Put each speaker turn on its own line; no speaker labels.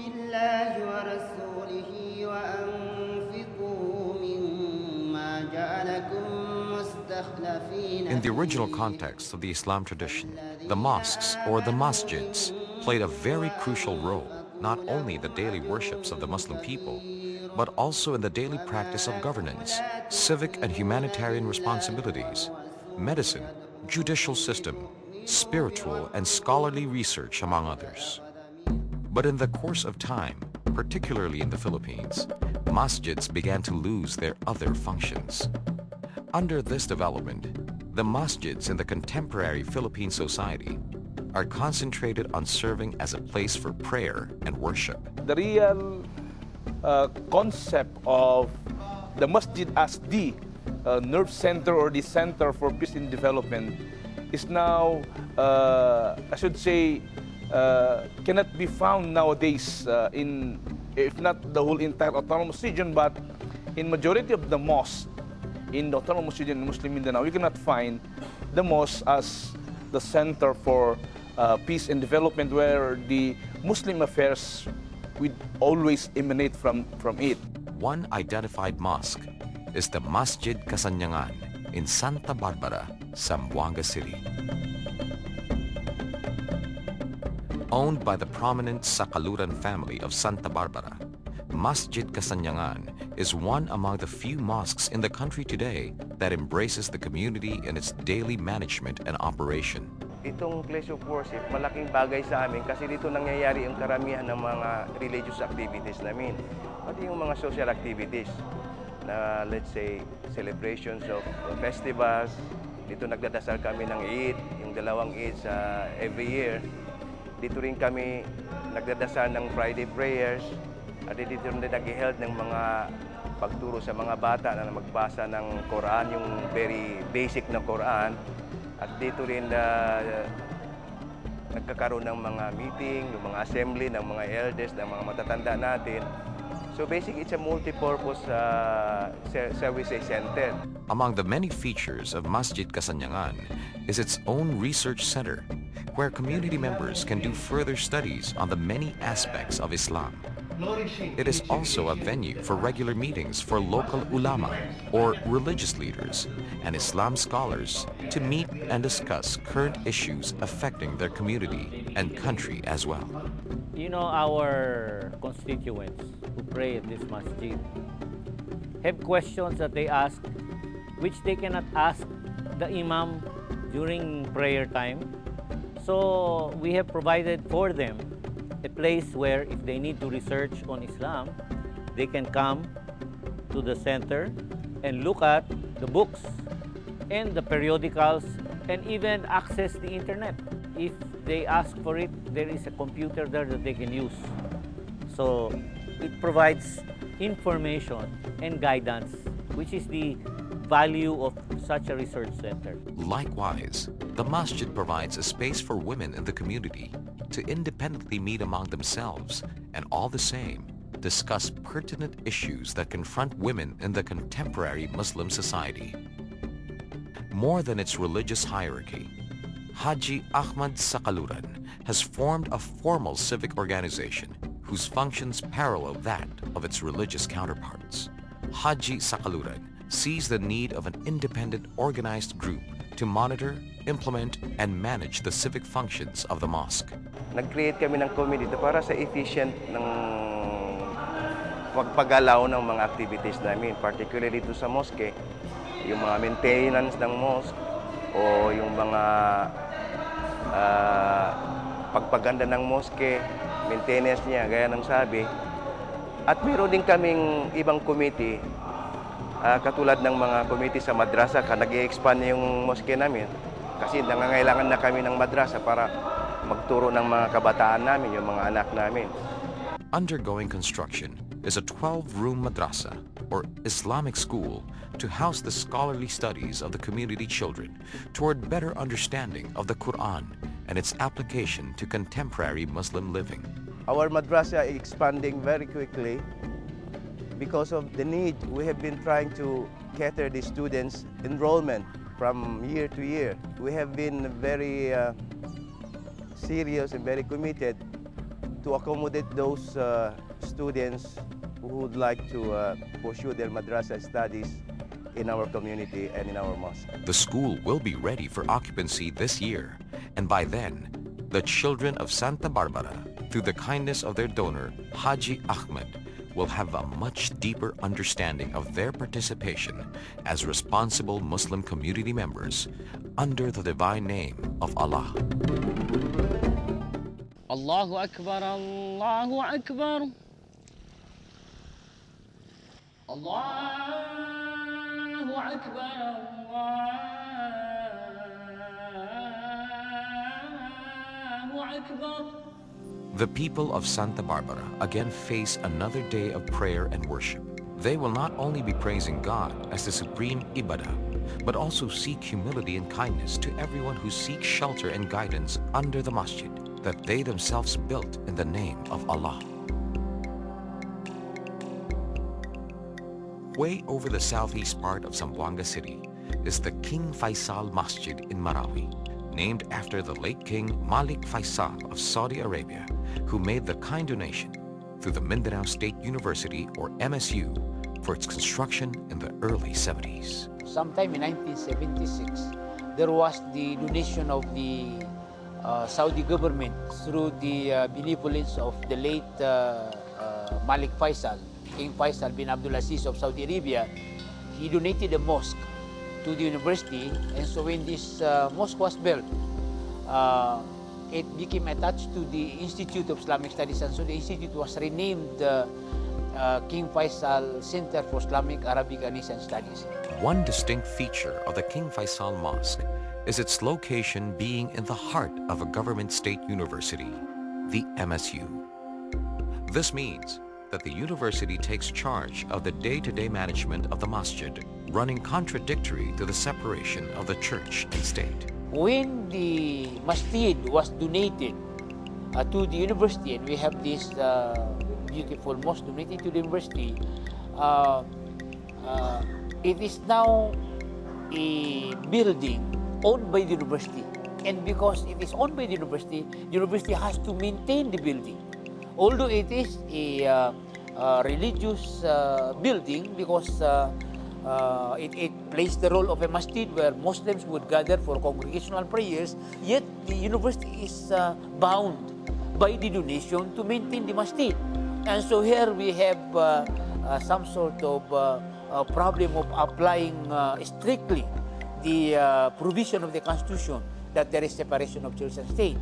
بالله ورسوله وأنفقوا مما جعلكم مستخلفين
In the original context of the Islam tradition, the mosques or the masjids played a very crucial role, not only in the daily worships of the Muslim people, but also in the daily practice of governance, civic and humanitarian responsibilities, medicine, judicial system, spiritual and scholarly research, among others. But in the course of time, particularly in the Philippines, masjids began to lose their other functions. Under this development, the masjids in the contemporary Philippine society are concentrated on serving as a place for prayer and worship.
The real concept of the masjid as the nerve center or the center for peace and development is now, I should say, cannot be found nowadays in, if not the whole entire autonomous region, but in majority of the mosques in the autonomous region in Muslim Mindanao, you cannot find the mosque as the center for peace and development, where the Muslim affairs would always emanate from it.
One identified mosque is the Masjid Kasanyangan in Santa Barbara, Zamboanga City. Owned by the prominent Sakaluran family of Santa Barbara, Masjid Kasanyangan is one among the few mosques in the country today that embraces the community in its daily management and operation.
Itong place of worship, malaking bagay sa amin kasi dito nangyayari ang karamihan ng mga religious activities namin. Pati yung mga social activities na, let's say, celebrations of festivals. Dito nagdadasal kami ng Eid, yung dalawang Eid sa every year. Dito rin kami nagdadasal ng Friday prayers. At dito rin nag-held ng mga pagturo sa mga bata na magbasa ng Quran, yung very basic na Quran. At dito rin nagkakaroon ng mga meeting, ng mga assembly, ng mga elders, ng mga matatanda natin. So basically, it's a multi-purpose services center.
Among the many features of Masjid Kasanyangan is its own research center, where community members can do further studies on the many aspects of Islam. It is also a venue for regular meetings for local ulama, or religious leaders, and Islam scholars to meet and discuss current issues affecting their community and country as well.
You know, our constituents who pray at this masjid have questions that they ask, which they cannot ask the imam during prayer time. So we have provided for them a place where if they need to research on Islam, they can come to the center and look at the books and the periodicals and even access the internet. If they ask for it, there is a computer there that they can use. So it provides information and guidance, which is the value of such a research center.
Likewise, the masjid provides a space for women in the community to independently meet among themselves and, all the same, discuss pertinent issues that confront women in the contemporary Muslim society. More than its religious hierarchy, Haji Ahmad Sakaluran has formed a formal civic organization whose functions parallel that of its religious counterparts. Haji Sakaluran sees the need of an independent, organized group to monitor, implement, and manage the civic functions of the mosque.
Nag-create kami ng committee para sa efficient ng pagpagalaw ng mga activities namin, particularly dito sa mosque, yung mga maintenance ng mosque o yung mga pagpaganda ng mosque, maintenance niya, gaya ng sabi. At meron din kaming ibang committee, katulad ng mga committee sa madrasa, nag-i-expand yung mosque namin. Kasi nangangailangan na kami ng madrasa para magturo ng mga kabataan namin, yung mga anak namin.
Undergoing construction is a 12-room madrasa, or Islamic school, to house the scholarly studies of the community children toward better understanding of the Quran and its application to contemporary Muslim living.
Our madrasa is expanding very quickly because of the need. We have been trying to cater the students' enrollment from year to year. We have been very serious and very committed to accommodate those students who would like to pursue their madrasa studies in our community and in our mosque.
The school will be ready for occupancy this year, and by then, the children of Santa Barbara, through the kindness of their donor, Haji Ahmed, will have a much deeper understanding of their participation as responsible Muslim community members under the divine name of Allah.
Allahu Akbar, Allahu Akbar. Allahu Akbar, Allahu Akbar.
The people of Santa Barbara again face another day of prayer and worship. They will not only be praising God as the supreme ibadah, but also seek humility and kindness to everyone who seeks shelter and guidance under the masjid that they themselves built in the name of Allah. Way over the southeast part of Zamboanga City is the King Faisal Masjid in Marawi, named after the late King Malik Faisal of Saudi Arabia, who made the kind donation through the Mindanao State University, or MSU, for its construction in the early 70s.
Sometime in 1976, there was the donation of the Saudi government through the benevolence of the late Malik Faisal, King Faisal bin Abdul Aziz of Saudi Arabia. He donated a mosque to the university, and so when this mosque was built, it became attached to the Institute of Islamic Studies, and so the institute was renamed King Faisal Center for Islamic, Arabic, and Asian Studies.
One distinct feature of the King Faisal Mosque is its location being in the heart of a government state university, the MSU. This means that the university takes charge of the day-to-day management of the masjid, running contradictory to the separation of the church and state.
When the masjid was donated to the university, and we have this beautiful mosque donated to the university, it is now a building owned by the university. And because it is owned by the university has to maintain the building. Although it is a religious building, because it plays the role of a masjid where Muslims would gather for congregational prayers, yet the university is bound by the donation to maintain the masjid. And so here we have some sort of problem of applying strictly the provision of the Constitution that there is separation of church and state.